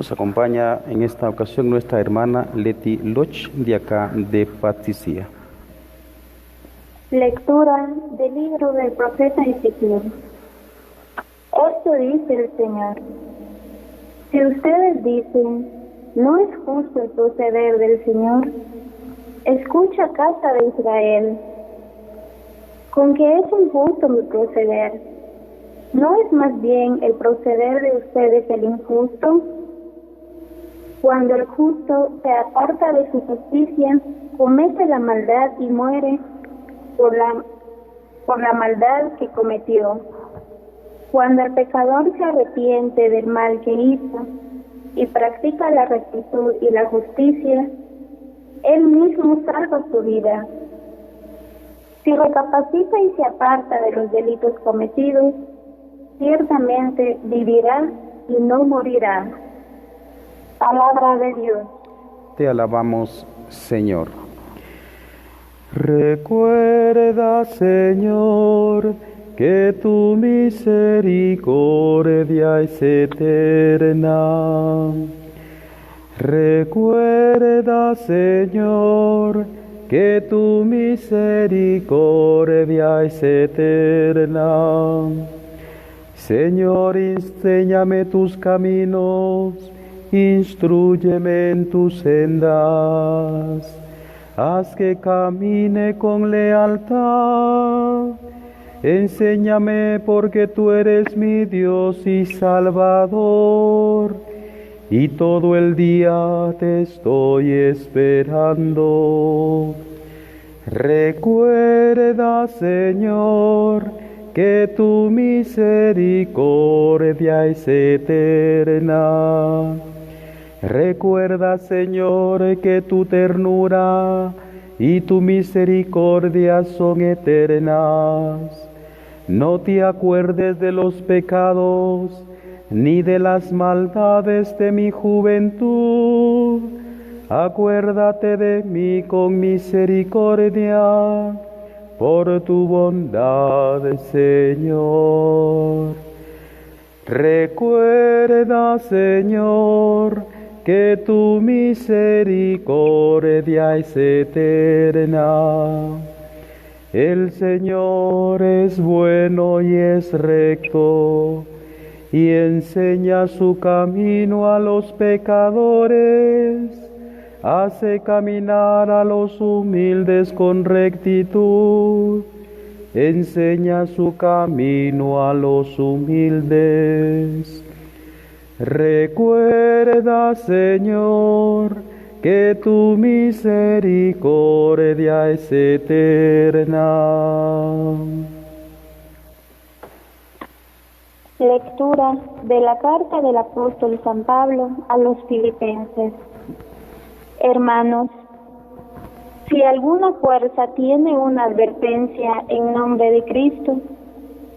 Nos acompaña en esta ocasión nuestra hermana Leti Loch, de acá de Patricia. Lectura del libro del profeta Ezequiel. Esto dice el Señor: si ustedes dicen, no es justo el proceder del Señor, escucha, casa de Israel, con que es injusto mi proceder. ¿No es más bien el proceder de ustedes el injusto? Cuando el justo se aparta de su justicia, comete la maldad y muere por la maldad que cometió. Cuando el pecador se arrepiente del mal que hizo y practica la rectitud y la justicia, él mismo salva su vida. Si recapacita y se aparta de los delitos cometidos, ciertamente vivirá y no morirá. Palabra de Dios. Te alabamos, Señor. Recuerda, Señor, que tu misericordia es eterna. Recuerda, Señor, que tu misericordia es eterna. Señor, enséñame tus caminos, instrúyeme en tus sendas. Haz que camine con lealtad. Enséñame, porque tú eres mi Dios y Salvador, y todo el día te estoy esperando. Recuerda, Señor, que tu misericordia es eterna. Recuerda, Señor, que tu ternura y tu misericordia son eternas. No te acuerdes de los pecados ni de las maldades de mi juventud. Acuérdate de mí con misericordia, por tu bondad, Señor. Recuerda, Señor, que tu misericordia es eterna. El Señor es bueno y es recto, y enseña su camino a los pecadores. Hace caminar a los humildes con rectitud. Enseña su camino a los humildes. Recuerda, Señor, que tu misericordia es eterna. Lectura de la carta del apóstol San Pablo a los Filipenses. Hermanos, si alguna fuerza tiene una advertencia en nombre de Cristo,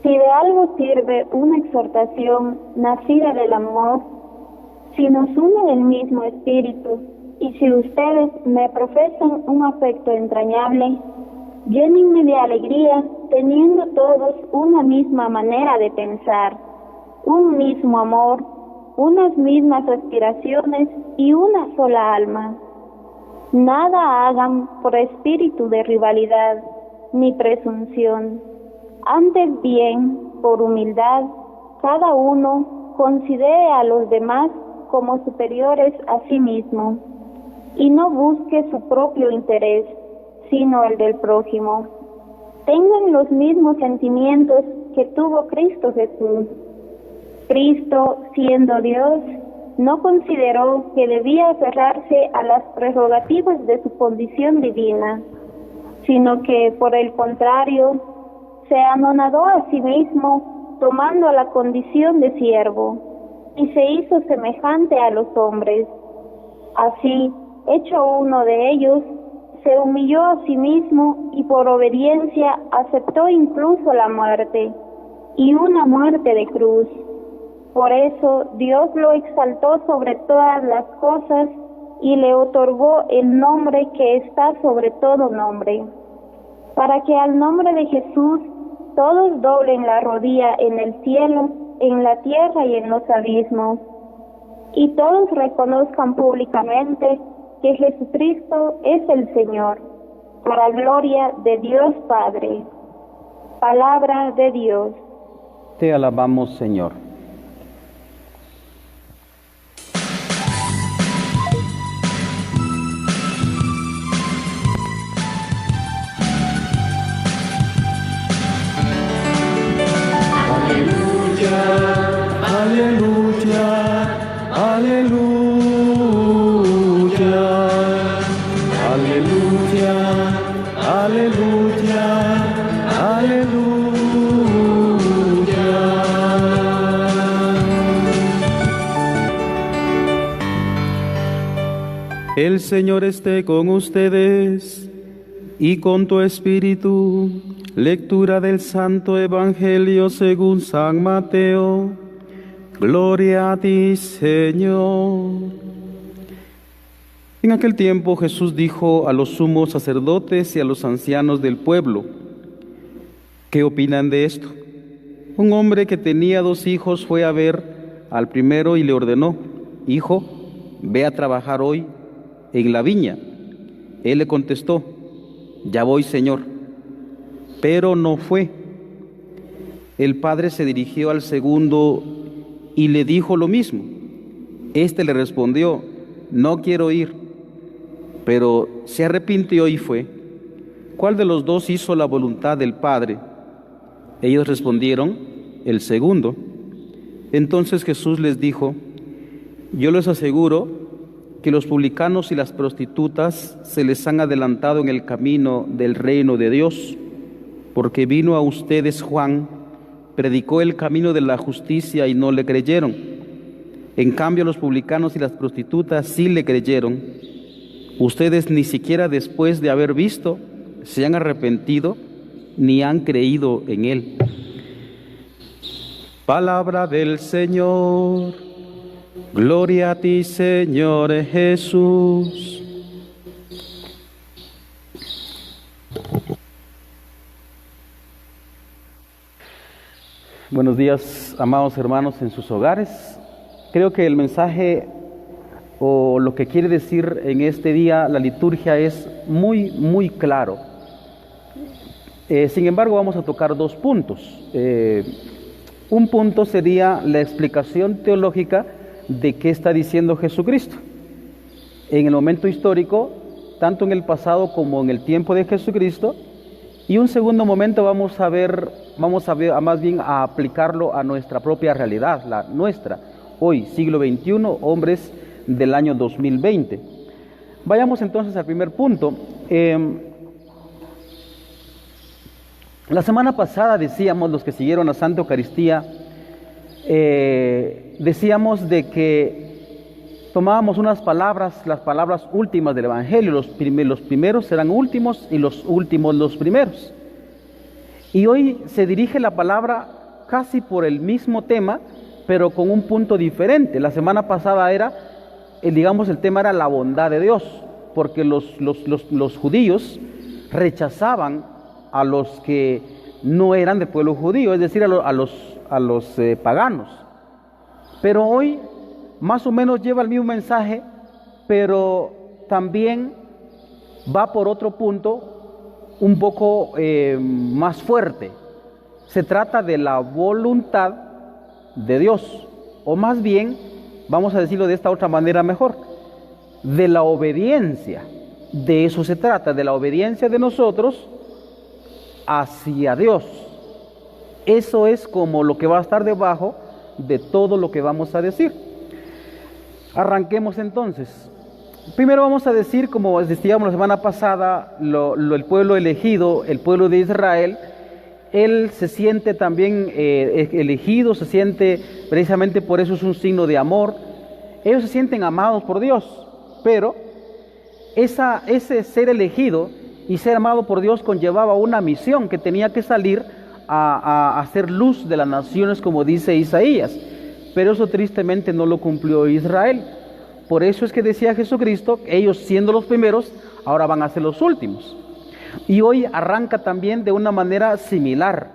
si de algo sirve una exhortación nacida del amor, si nos une el mismo espíritu, y si ustedes me profesan un afecto entrañable, llénenme de alegría, teniendo todos una misma manera de pensar, un mismo amor, unas mismas aspiraciones y una sola alma. Nada hagan por espíritu de rivalidad ni presunción. Antes bien, por humildad, cada uno considere a los demás como superiores a sí mismo, y no busque su propio interés, sino el del prójimo. Tengan los mismos sentimientos que tuvo Cristo Jesús. Cristo, siendo Dios, no consideró que debía aferrarse a las prerrogativas de su condición divina, sino que, por el contrario, se anonadó a sí mismo, tomando la condición de siervo, y se hizo semejante a los hombres. Así, hecho uno de ellos, se humilló a sí mismo y por obediencia aceptó incluso la muerte, y una muerte de cruz. Por eso Dios lo exaltó sobre todas las cosas y le otorgó el nombre que está sobre todo nombre, para que al nombre de Jesús todos doblen la rodilla en el cielo, en la tierra y en los abismos, y todos reconozcan públicamente que Jesucristo es el Señor, para gloria de Dios Padre. Palabra de Dios. Te alabamos, Señor. Aleluya, aleluya, aleluya, aleluya. El Señor esté con ustedes y con tu espíritu. Lectura del Santo Evangelio según San Mateo. Gloria a ti, Señor. En aquel tiempo Jesús dijo a los sumos sacerdotes y a los ancianos del pueblo: ¿qué opinan de esto? Un hombre que tenía 2 hijos fue a ver al primero y le ordenó: hijo, ve a trabajar hoy en la viña. Él le contestó: ya voy, Señor. Pero no fue. El padre se dirigió al segundo y le dijo lo mismo. Este le respondió: no quiero ir. Pero se arrepintió y fue. ¿Cuál de los 2 hizo la voluntad del Padre? Ellos respondieron: el segundo. Entonces Jesús les dijo: yo les aseguro que los publicanos y las prostitutas se les han adelantado en el camino del reino de Dios, porque vino a ustedes Juan, predicó el camino de la justicia y no le creyeron. En cambio, los publicanos y las prostitutas sí le creyeron. Ustedes ni siquiera después de haber visto se han arrepentido ni han creído en él. Palabra del Señor. Gloria a ti, Señor Jesús. Buenos días, amados hermanos en sus hogares. Creo que el mensaje o lo que quiere decir en este día la liturgia es muy claro. Sin embargo, vamos a tocar 2 puntos. Un punto sería la explicación teológica de qué está diciendo Jesucristo. En el momento histórico, tanto en el pasado como en el tiempo de Jesucristo. Y un segundo momento vamos a ver más bien a aplicarlo a nuestra propia realidad, la nuestra, hoy, siglo XXI, hombres del año 2020. Vayamos entonces al primer punto. La semana pasada decíamos, los que siguieron la Santa Eucaristía, decíamos de que tomábamos unas palabras, las palabras últimas del Evangelio, los primeros serán últimos y los últimos los primeros. Y hoy se dirige la palabra casi por el mismo tema, pero con un punto diferente. La semana pasada era, el tema era la bondad de Dios, porque los judíos rechazaban a los que no eran de pueblo judío, es decir, a los paganos. Pero hoy más o menos lleva el mismo mensaje, pero también va por otro punto un poco más fuerte. Se trata de la voluntad de Dios, o más bien, vamos a decirlo de esta otra manera mejor, de la obediencia. De eso se trata, de la obediencia de nosotros hacia Dios. Eso es como lo que va a estar debajo de todo lo que vamos a decir. Arranquemos entonces. Primero vamos a decir, como decíamos la semana pasada, el pueblo elegido, el pueblo de Israel, él se siente también elegido, se siente, precisamente por eso es un signo de amor. Ellos se sienten amados por Dios, pero ese ser elegido y ser amado por Dios conllevaba una misión que tenía que salir a hacer luz de las naciones, como dice Isaías. Pero eso tristemente no lo cumplió Israel. Por eso es que decía Jesucristo, ellos siendo los primeros, ahora van a ser los últimos. Y hoy arranca también de una manera similar,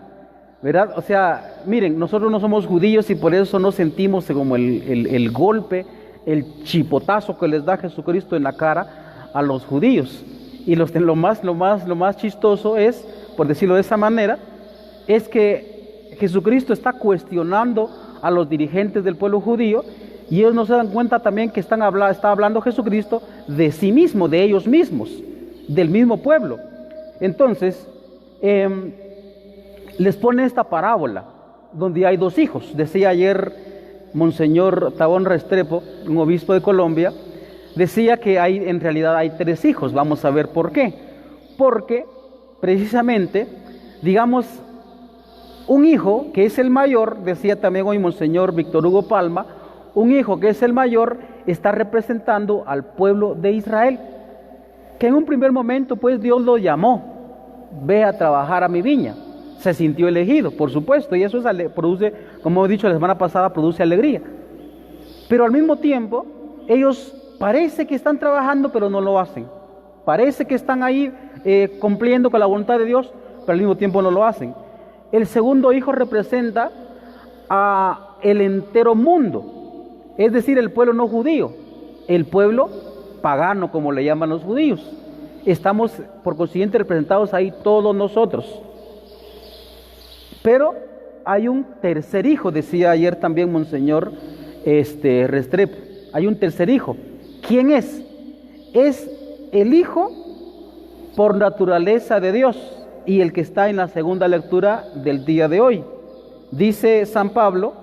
¿verdad? O sea, miren, nosotros no somos judíos y por eso no sentimos como el golpe el chipotazo que les da Jesucristo en la cara a los judíos. Y lo más chistoso es, por decirlo de esa manera, es que Jesucristo está cuestionando a los dirigentes del pueblo judío, y ellos no se dan cuenta también que está hablando Jesucristo de sí mismo, de ellos mismos, del mismo pueblo. Entonces, les pone esta parábola, donde hay dos hijos. Decía ayer Monseñor Tabón Restrepo, un obispo de Colombia, decía que en realidad hay tres hijos. Vamos a ver por qué. Porque, precisamente, digamos, un hijo que es el mayor, decía también hoy Monseñor Víctor Hugo Palma, un hijo que es el mayor está representando al pueblo de Israel, que en un primer momento pues Dios lo llamó, ve a trabajar a mi viña, se sintió elegido, por supuesto, y eso produce, como he dicho la semana pasada, produce alegría. Pero al mismo tiempo, ellos parece que están trabajando, pero no lo hacen. Parece que están ahí cumpliendo con la voluntad de Dios, pero al mismo tiempo no lo hacen. El segundo hijo representa a el entero mundo, es decir, el pueblo no judío, el pueblo pagano, como le llaman los judíos. Estamos, por consiguiente, representados ahí todos nosotros. Pero hay un tercer hijo, decía ayer también Monseñor Restrepo, hay un tercer hijo. ¿Quién es? Es el hijo por naturaleza de Dios, y el que está en la segunda lectura del día de hoy. Dice San Pablo,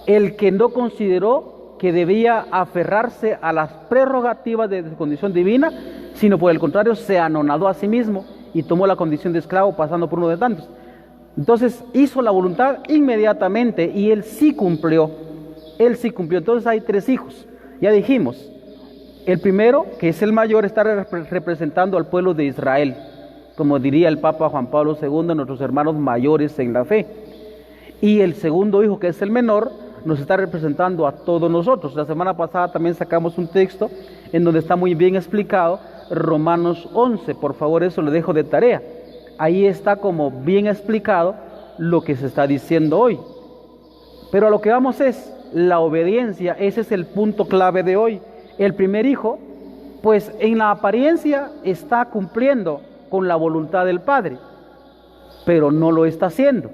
el que no consideró que debía aferrarse a las prerrogativas de su condición divina, sino por el contrario se anonadó a sí mismo y tomó la condición de esclavo, pasando por uno de tantos. Entonces hizo la voluntad inmediatamente, y él sí cumplió. Entonces hay tres hijos, ya dijimos. El primero, que es el mayor, está representando al pueblo de Israel, como diría el Papa Juan Pablo II, nuestros hermanos mayores en la fe. Y el segundo hijo, que es el menor, nos está representando a todos nosotros. La semana pasada también sacamos un texto en donde está muy bien explicado, Romanos 11, por favor, eso lo dejo de tarea. Ahí está como bien explicado lo que se está diciendo hoy. Pero a lo que vamos es la obediencia. Ese es el punto clave de hoy. El primer hijo, pues en la apariencia está cumpliendo con la voluntad del Padre, pero no lo está haciendo.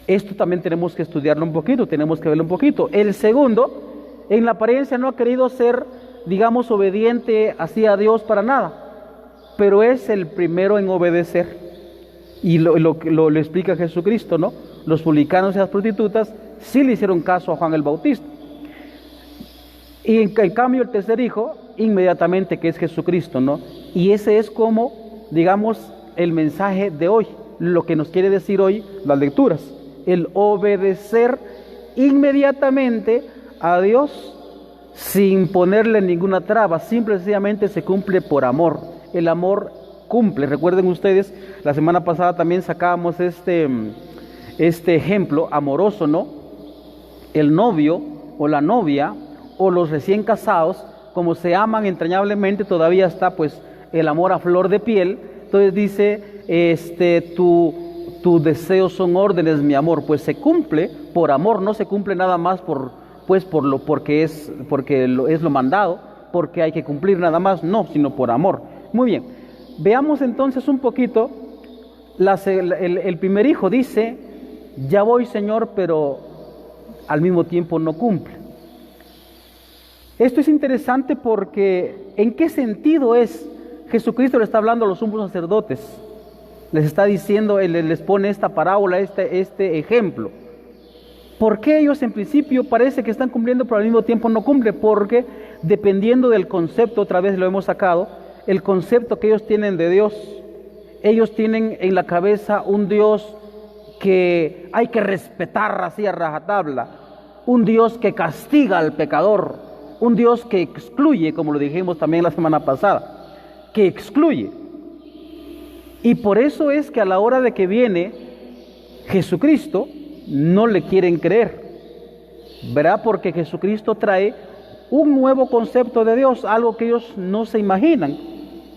Esto también tenemos que estudiarlo un poquito, tenemos que verlo un poquito. El segundo, en la apariencia no ha querido ser, digamos, obediente así a Dios para nada, pero es el primero en obedecer. Y lo explica Jesucristo, ¿no? Los publicanos y las prostitutas sí le hicieron caso a Juan el Bautista. Y en cambio el tercer hijo, inmediatamente, que es Jesucristo, ¿no? Y ese es como, digamos, el mensaje de hoy, lo que nos quiere decir hoy las lecturas. El obedecer inmediatamente a Dios sin ponerle ninguna traba, simple y sencillamente se cumple por amor. El amor cumple. Recuerden ustedes, la semana pasada también sacábamos este ejemplo amoroso, ¿no? El novio o la novia o los recién casados, como se aman entrañablemente, todavía está pues el amor a flor de piel. Entonces dice, tus deseos son órdenes, mi amor, pues se cumple por amor, no se cumple nada más porque es lo mandado, porque hay que cumplir nada más, no, sino por amor. Muy bien, veamos entonces un poquito, el primer hijo dice, ya voy, Señor, pero al mismo tiempo no cumple. Esto es interesante porque ¿en qué sentido es? Jesucristo le está hablando a los sumos sacerdotes, les está diciendo, Él les pone esta parábola, este ejemplo. ¿Por qué ellos en principio parece que están cumpliendo, pero al mismo tiempo no cumplen? Porque dependiendo del concepto, otra vez lo hemos sacado, el concepto que ellos tienen de Dios, ellos tienen en la cabeza un Dios que hay que respetar así a rajatabla, un Dios que castiga al pecador, un Dios que excluye, como lo dijimos también la semana pasada, que excluye. Y por eso es que a la hora de que viene Jesucristo, no le quieren creer, ¿verdad? Porque Jesucristo trae un nuevo concepto de Dios, algo que ellos no se imaginan.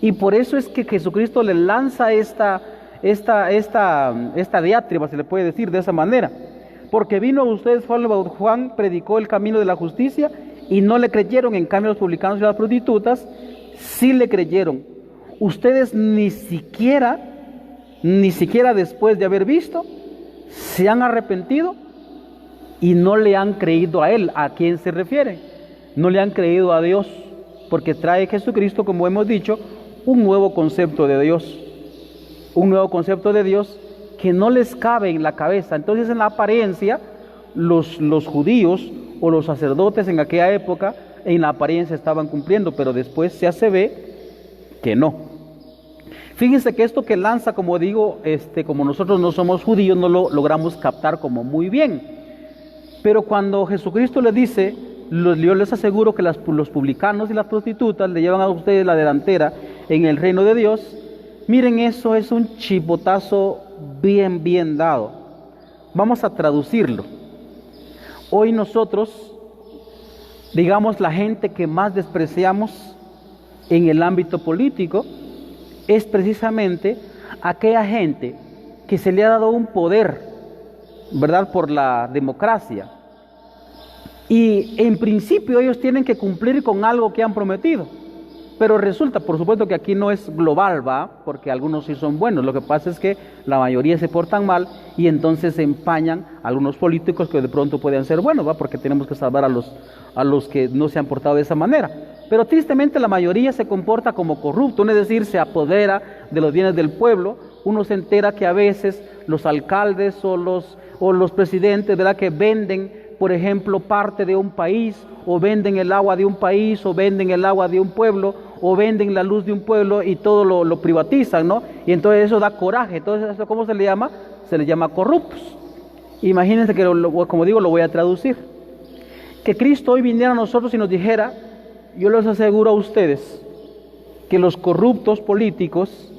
Y por eso es que Jesucristo le lanza esta diátriba, se le puede decir de esa manera. porque vino a ustedes Juan, predicó el camino de la justicia y no le creyeron, en cambio los publicanos y las prostitutas sí le creyeron. Ustedes ni siquiera después de haber visto, se han arrepentido y no le han creído a Él. ¿A quién se refiere? No le han creído a Dios, porque trae Jesucristo, como hemos dicho, un nuevo concepto de Dios. Un nuevo concepto de Dios que no les cabe en la cabeza. Entonces, en la apariencia, los judíos o los sacerdotes en aquella época, en la apariencia estaban cumpliendo, pero después ya se ve que no. Fíjense que esto que lanza, como digo, como nosotros no somos judíos, no lo logramos captar como muy bien. Pero cuando Jesucristo les dice, yo les aseguro que los publicanos y las prostitutas le llevan a ustedes la delantera en el reino de Dios, miren, eso es un chipotazo bien dado. Vamos a traducirlo. Hoy nosotros, digamos, la gente que más despreciamos en el ámbito político es precisamente aquella gente que se le ha dado un poder, ¿verdad?, por la democracia. Y en principio ellos tienen que cumplir con algo que han prometido. Pero resulta, por supuesto, que aquí no es global, ¿va? Porque algunos sí son buenos. Lo que pasa es que la mayoría se portan mal y entonces se empañan algunos políticos que de pronto pueden ser buenos, ¿va? Porque tenemos que salvar a los que no se han portado de esa manera. Pero tristemente la mayoría se comporta como corrupto, es decir, se apodera de los bienes del pueblo. Uno se entera que a veces los alcaldes o los presidentes, ¿verdad?, que venden, por ejemplo, parte de un país, o venden el agua de un país, o venden el agua de un pueblo, o venden la luz de un pueblo y todo lo privatizan, ¿no? Y entonces eso da coraje. Entonces, ¿eso cómo se le llama? Se le llama corruptos. Imagínense que, como digo, lo voy a traducir. Que Cristo hoy viniera a nosotros y nos dijera: yo les aseguro a ustedes que los corruptos políticos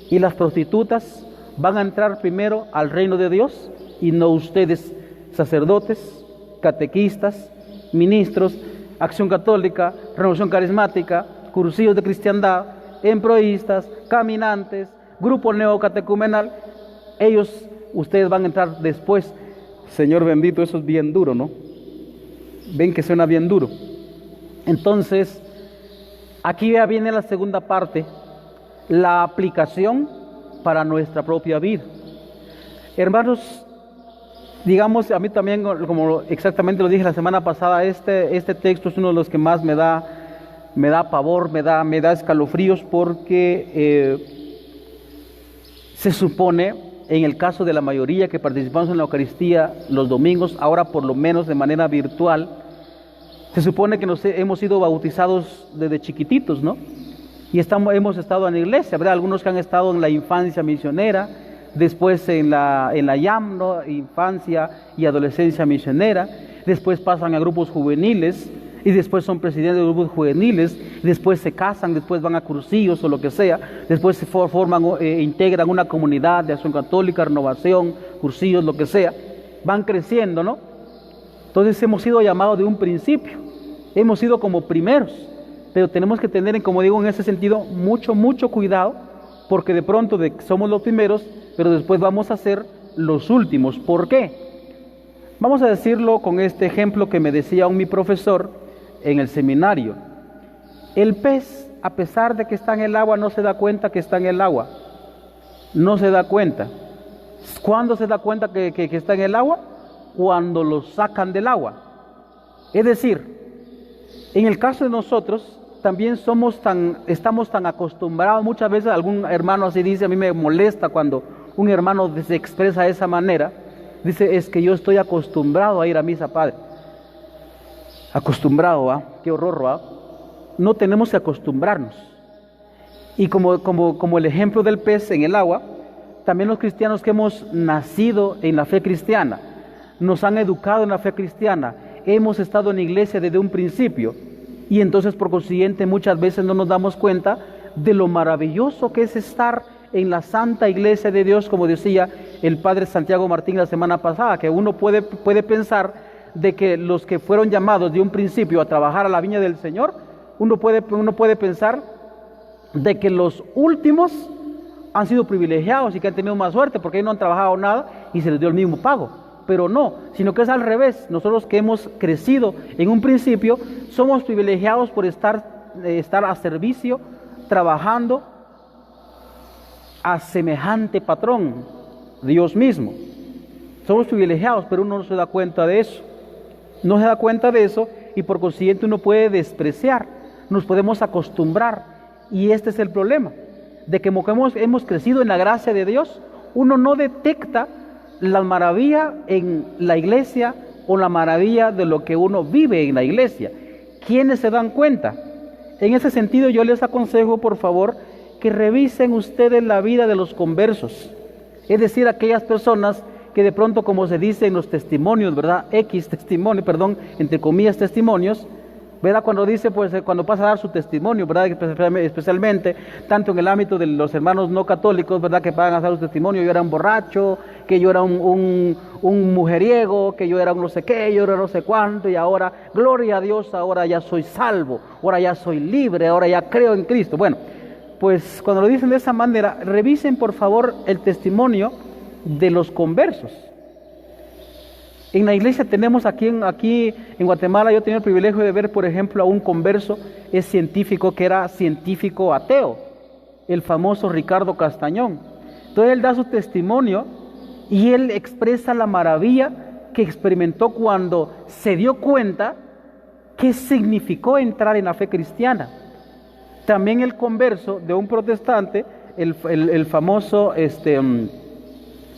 y las prostitutas van a entrar primero al reino de Dios, y no ustedes, sacerdotes, catequistas, ministros, Acción Católica, Renovación Carismática, cursillos de cristiandad, emproístas, caminantes, grupo neocatecumenal. Ustedes van a entrar después. Señor bendito, eso es bien duro, ¿no? Ven que suena bien duro. Entonces, aquí ya viene la segunda parte, la aplicación para nuestra propia vida. Hermanos, digamos, a mí también, como exactamente lo dije la semana pasada, este texto es uno de los que más me da pavor, me da escalofríos, porque se supone, en el caso de la mayoría que participamos en la Eucaristía los domingos, ahora por lo menos de manera virtual, se supone que hemos sido bautizados desde chiquititos, ¿no? Y hemos estado en la iglesia, ¿verdad? Algunos que han estado en la infancia misionera, después en la YAM, ¿no?, infancia y adolescencia misionera, después pasan a grupos juveniles, y después son presidentes de grupos juveniles, después se casan, después van a cursillos o lo que sea, después se integran una comunidad de Acción Católica, Renovación, cursillos, lo que sea, van creciendo, ¿no? Entonces hemos sido llamados de un principio, hemos sido como primeros, pero tenemos que tener, como digo, en ese sentido, mucho cuidado, porque de pronto somos los primeros, pero después vamos a ser los últimos. ¿Por qué? Vamos a decirlo con este ejemplo que me decía mi profesor en el seminario. El pez, a pesar de que está en el agua, no se da cuenta que está en el agua. No se da cuenta. ¿Cuándo se da cuenta que está en el agua? Cuando lo sacan del agua. Es decir, en el caso de nosotros, también estamos tan acostumbrados. Muchas veces algún hermano así dice, a mí me molesta cuando un hermano se expresa de esa manera, dice: es que yo estoy acostumbrado a ir a misa, padre. Acostumbrado, ¿ah? Qué horror, ¿ah? No tenemos que acostumbrarnos. Y como el ejemplo del pez en el agua, también los cristianos que hemos nacido en la fe cristiana, nos han educado en la fe cristiana, hemos estado en la iglesia desde un principio, y entonces por consiguiente muchas veces no nos damos cuenta de lo maravilloso que es estar en la santa iglesia de Dios, como decía el padre Santiago Martín la semana pasada, que uno puede pensar de que los que fueron llamados de un principio a trabajar a la viña del Señor, uno puede pensar de que los últimos han sido privilegiados y que han tenido más suerte porque ellos no han trabajado nada y se les dio el mismo pago. pero no, sino que es al revés. Nosotros que hemos crecido en un principio, somos privilegiados por estar a servicio, trabajando a semejante patrón, Dios mismo. Somos privilegiados, pero uno no se da cuenta de eso. No se da cuenta de eso y por consiguiente uno puede despreciar, nos podemos acostumbrar. Y este es el problema, de que como hemos crecido en la gracia de Dios, uno no detecta la maravilla en la iglesia o la maravilla de lo que uno vive en la iglesia. ¿Quiénes se dan cuenta? En ese sentido yo les aconsejo, por favor, que revisen ustedes la vida de los conversos, es decir, aquellas personas que de pronto, como se dice en los testimonios, ¿verdad? Entre comillas testimonios, ¿verdad? Cuando dice, pues, cuando pasa a dar su testimonio, ¿verdad? Especialmente, tanto en el ámbito de los hermanos no católicos, ¿verdad? Que van a dar su testimonio, yo era un borracho, que yo era un mujeriego, que yo era un no sé qué, yo era no sé cuánto, y ahora, gloria a Dios, ahora ya soy salvo, ahora ya soy libre, ahora ya creo en Cristo. Bueno, pues cuando lo dicen de esa manera, revisen por favor el testimonio de los conversos. En la iglesia tenemos aquí en Guatemala, yo tenía el privilegio de ver, por ejemplo, a un converso, es científico, que era científico ateo, el famoso Ricardo Castañón. Entonces él da su testimonio y él expresa la maravilla que experimentó cuando se dio cuenta qué significó entrar en la fe cristiana. También el converso de un protestante, el famoso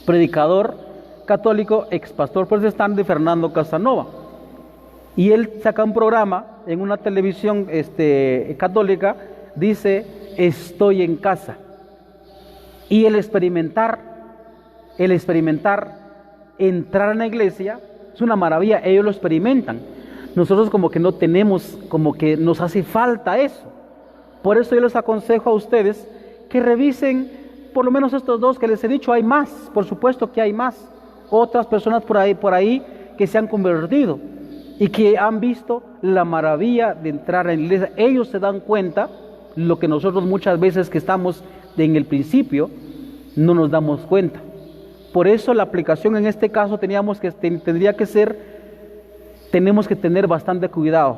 predicador católico, ex pastor protestante, Fernando Casanova, y él saca un programa en una televisión católica, dice, estoy en casa, y el experimentar entrar en la iglesia es una maravilla. Ellos lo experimentan, nosotros como que no tenemos, como que nos hace falta eso. Por eso yo les aconsejo a ustedes que revisen por lo menos estos dos que les he dicho. Hay más, por supuesto que hay más, otras personas por ahí que se han convertido y que han visto la maravilla de entrar en la iglesia. Ellos se dan cuenta lo que nosotros muchas veces que estamos en el principio no nos damos cuenta. Por eso la aplicación en este caso tenemos que tener bastante cuidado,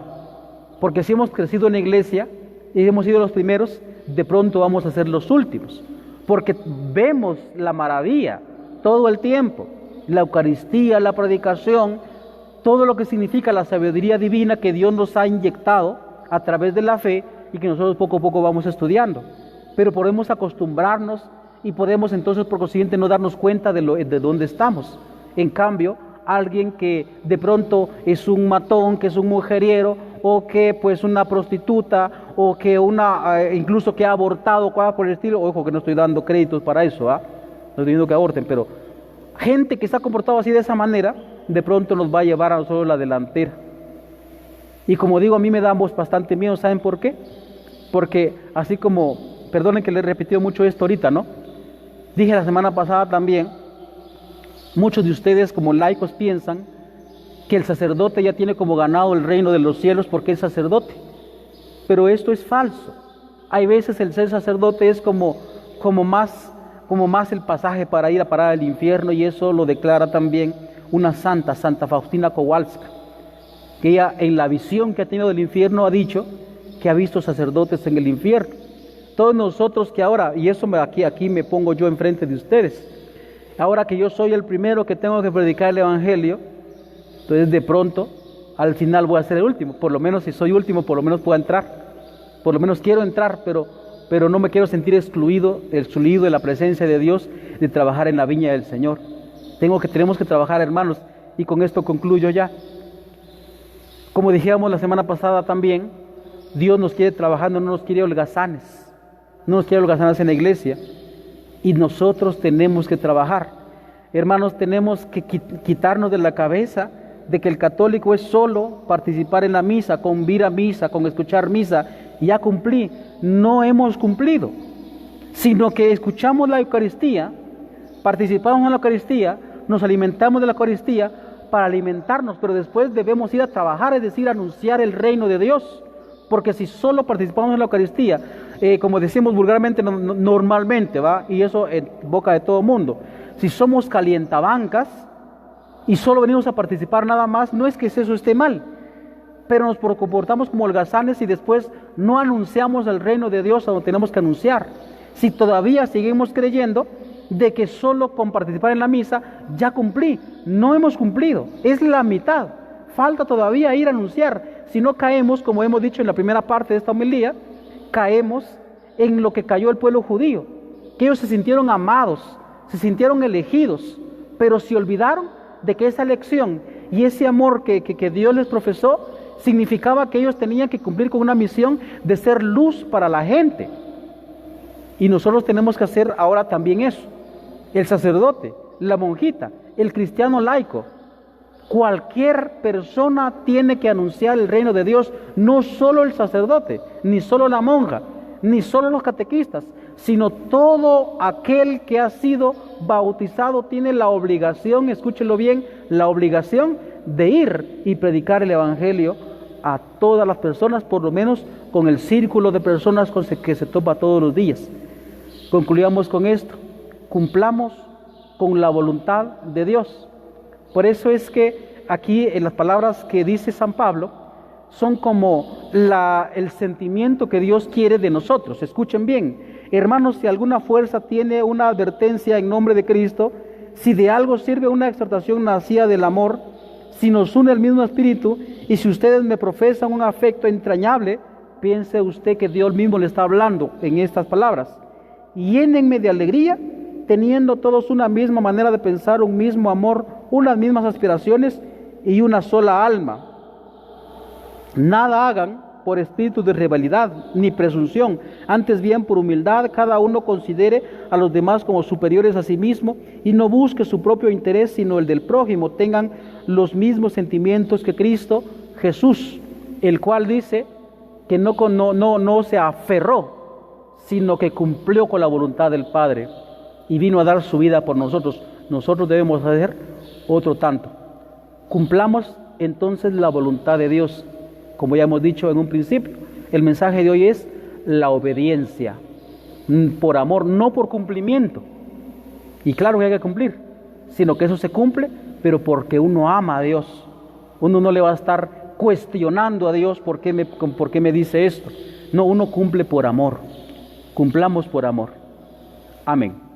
porque si hemos crecido en la iglesia y hemos sido los primeros, de pronto vamos a ser los últimos, porque vemos la maravilla todo el tiempo, la Eucaristía, la predicación, todo lo que significa la sabiduría divina que Dios nos ha inyectado a través de la fe y que nosotros poco a poco vamos estudiando. Pero podemos acostumbrarnos y podemos entonces por consiguiente no darnos cuenta de dónde estamos. En cambio, alguien que de pronto es un matón, que es un mujeriero, o que pues una prostituta, o que incluso que ha abortado, cosas por el estilo, ojo que no estoy dando créditos para eso, no estoy diciendo que aborten, pero gente que se ha comportado así de esa manera, de pronto nos va a llevar a nosotros la delantera. Y como digo, a mí me da bastante miedo, ¿saben por qué? Porque así como, perdonen que les he repetido mucho esto ahorita, ¿no? Dije la semana pasada también, muchos de ustedes como laicos piensan que el sacerdote ya tiene como ganado el reino de los cielos porque es sacerdote. Pero esto es falso. Hay veces el ser sacerdote es como más el pasaje para ir a parar al infierno, y eso lo declara también una Santa Faustina Kowalska, que ella en la visión que ha tenido del infierno ha dicho que ha visto sacerdotes en el infierno. Todos nosotros que ahora, y eso aquí me pongo yo enfrente de ustedes, ahora que yo soy el primero que tengo que predicar el Evangelio, entonces de pronto al final voy a ser el último. Por lo menos si soy último, por lo menos puedo entrar, por lo menos quiero entrar, pero no me quiero sentir excluido de la presencia de Dios, de trabajar en la viña del Señor. Tenemos que trabajar, hermanos, y con esto concluyo ya. Como dijimos la semana pasada también, Dios nos quiere trabajando, no nos quiere holgazanes en la iglesia, y nosotros tenemos que trabajar. Hermanos, tenemos que quitarnos de la cabeza de que el católico es solo participar en la misa, con ir a misa, con escuchar misa, y ya cumplí. No hemos cumplido, sino que escuchamos la Eucaristía, participamos en la Eucaristía, nos alimentamos de la Eucaristía para alimentarnos, pero después debemos ir a trabajar, es decir, anunciar el reino de Dios, porque si solo participamos en la Eucaristía, como decimos vulgarmente, normalmente, y eso en boca de todo mundo, si somos calientabancas y solo venimos a participar nada más, no es que eso esté mal, pero nos comportamos como holgazanes y después no anunciamos el reino de Dios a donde tenemos que anunciar. Si todavía seguimos creyendo de que solo con participar en la misa ya cumplí, no hemos cumplido, es la mitad, falta todavía ir a anunciar. Si no caemos, como hemos dicho en la primera parte de esta homilía, caemos en lo que cayó el pueblo judío, que ellos se sintieron amados, se sintieron elegidos, pero se olvidaron de que esa elección y ese amor que Dios les profesó significaba que ellos tenían que cumplir con una misión de ser luz para la gente. Y nosotros tenemos que hacer ahora también eso. El sacerdote, la monjita, el cristiano laico, cualquier persona tiene que anunciar el reino de Dios, no solo el sacerdote, ni solo la monja, ni solo los catequistas, sino todo aquel que ha sido bautizado tiene la obligación, escúchenlo bien, la obligación de ir y predicar el evangelio a todas las personas, por lo menos con el círculo de personas con que se topa todos los días. Concluyamos con esto, cumplamos con la voluntad de Dios. Por eso es que aquí en las palabras que dice San Pablo son como el sentimiento que Dios quiere de nosotros. Escuchen bien, hermanos, si alguna fuerza tiene una advertencia en nombre de Cristo, si de algo sirve una exhortación nacida del amor, si nos une el mismo espíritu, y si ustedes me profesan un afecto entrañable, piense usted que Dios mismo le está hablando en estas palabras. Llénenme de alegría, teniendo todos una misma manera de pensar, un mismo amor, unas mismas aspiraciones y una sola alma. Nada hagan por espíritu de rivalidad ni presunción, antes bien por humildad cada uno considere a los demás como superiores a sí mismo y no busque su propio interés sino el del prójimo. Tengan los mismos sentimientos que Cristo Jesús, el cual dice que no se aferró, sino que cumplió con la voluntad del Padre y vino a dar su vida por nosotros. Nosotros debemos hacer otro tanto. Cumplamos entonces la voluntad de Dios. Como ya hemos dicho en un principio, el mensaje de hoy es la obediencia, por amor, no por cumplimiento. Y claro que hay que cumplir, sino que eso se cumple, pero porque uno ama a Dios. Uno no le va a estar cuestionando a Dios por qué me dice esto. No, uno cumple por amor. Cumplamos por amor. Amén.